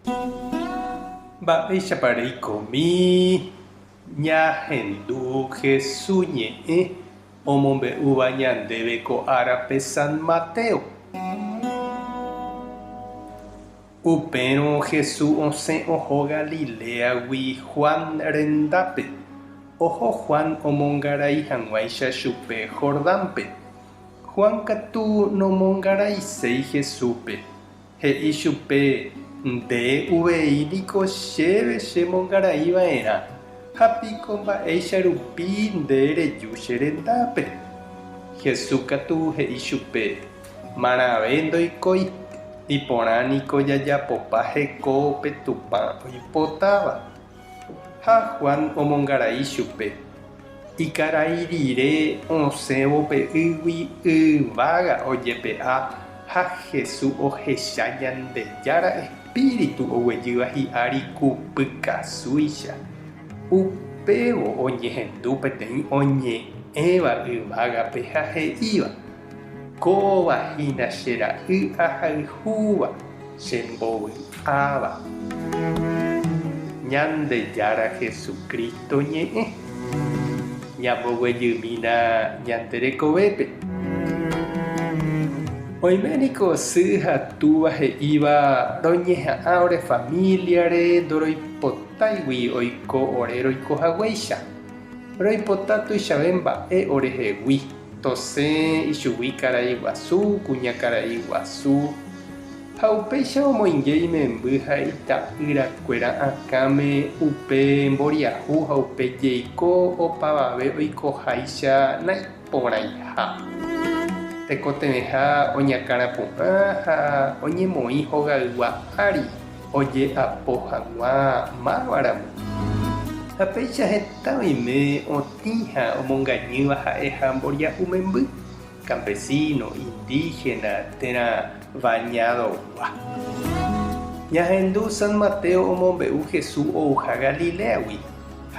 Mba'éichapareikomi ñahendu Jesús ñe'ẽ omombe'úva ñandéve ko árape San Mateo. Upérõ Jesús osẽ oho Galileagui Juan rendápe. Oho Juan omongarai hag̃uáicha chupe Jordánpe. Juan katu nomongaraiséi Jesúspe. He'i chupe: nde uveíniko chéve chemongaraiva'erã, ha piko mba'éicha rupi nde reju che rendápe. Jesús katu he'i chupe: marave ndoikói, iporãniko jajapopa hekópe Tupã oipotáva. Ha Juan omongarai chupe: ikarai rire osẽvope ygui yvága ojepe'a ha Jesús ohecha Ñandejára Espíritu oguejýva hi'ári kupykasúicha. Upévo oñehendu peteĩ oñe'ẽva yvágape ha he'íva: kóvahína che ra'y ahayhúva chembovy'áva. Ñandejára Jesucristo ñe'ẽ ñamboguejymína ñande rekovépe. Oiméniko sy ha túva he'íva roñeha'ã ore familiare ndoroipotáigui oiko ore roikohaguéicha. Roipota tuichave mba'e orehegui, tosẽ ichugui karai guasu, kuña karai guasu. Ha upéicha omoinge imemby ha ita'yrakuéra akãme upe mboriahu ha upe jeiko opavave oikoháicha naiporãiha. Tekotevẽha oñakãrapu'ã ha oñemoĩ hogaygua ári oje'apo hag̃ua mávaramo. Ha péicha heta oime otĩ ha omongañýva ha'e ha mboriahu memby: campesino, indígena, térã bañadogua. Ñahendu San Mateo omombe'u Jesús ouha Galileagui.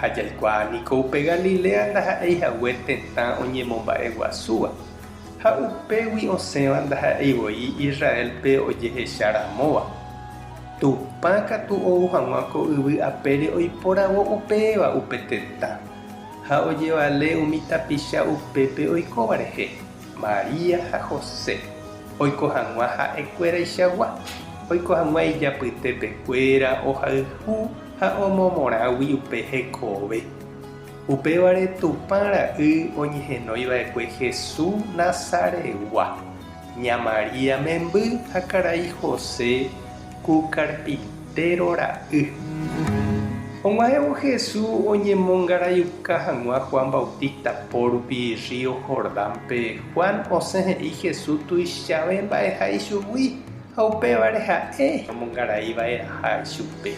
Ha jaikuaániko upe Galilea ndaha'eihague tetã oñemomba'e guasúva. Ha upégui osẽva ndaha'eivoi Israelpe ojehecharamóva. Tupã katu ou hag̃ua ko yvy apére oiporavo upéva upe tetã. Ha ojevale umi tapicha upépe oikóva rehe: Maria ha José. Oiko hag̃ua ha'ekuéraichagua. Oiko hag̃ua ijapytepekuéra ohayhu ha omomorágui upe hekove. Upévare Tupã ra'y oñehenóiva'ekue Jesús Nazaregua. Ña Maria memby ha karai José ku carpintero ra'y. Og̃uahẽvo Jesús oñemongaraiuka hag̃ua Juan Bautista pórupi río Jordánpe. Juan osẽ he'i Jesús tuichave mba'eha ichugui ha upévare ha'e omongaraiva'erã chupe.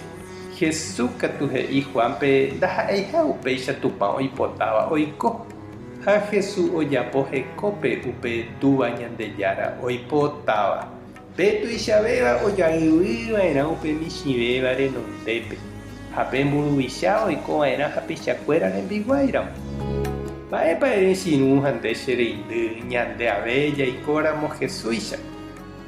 Jesús katu he'i Juanpe ndaha'eiha upéicha Tupã oipotáva oiko. Ha Jesús ojapo hekópe upe túva Ñandejára oipotáva. Pe tuichavéva ojaýviva'erã upe michĩvéva renondépe. Ha pe mburuvicha oikova'erã hapichakuéra rembiguaíramo. Mba'épa erechiru ha nde che reindy ñande ave jaikóramo Jesúscha.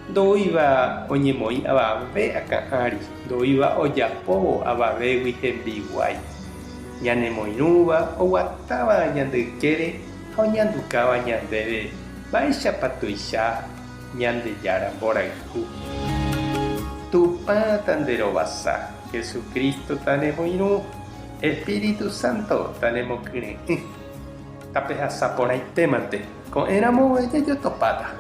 Ndoíva oñemoĩ avave akã'ári, ndoíva ojapóvo avavégui hembiguái. Ñanemoirũva oguatáva ñandykére ha oñandukáva ñandéve mba'éichapa tuicha Ñandejára mborayhu. Tupã tanderovasa, Jesucristo tanemoirũ, Espíritu Santo tanemokyre'ỹ. Tapehasaporãitémante ko'ẽramo jajotopáta.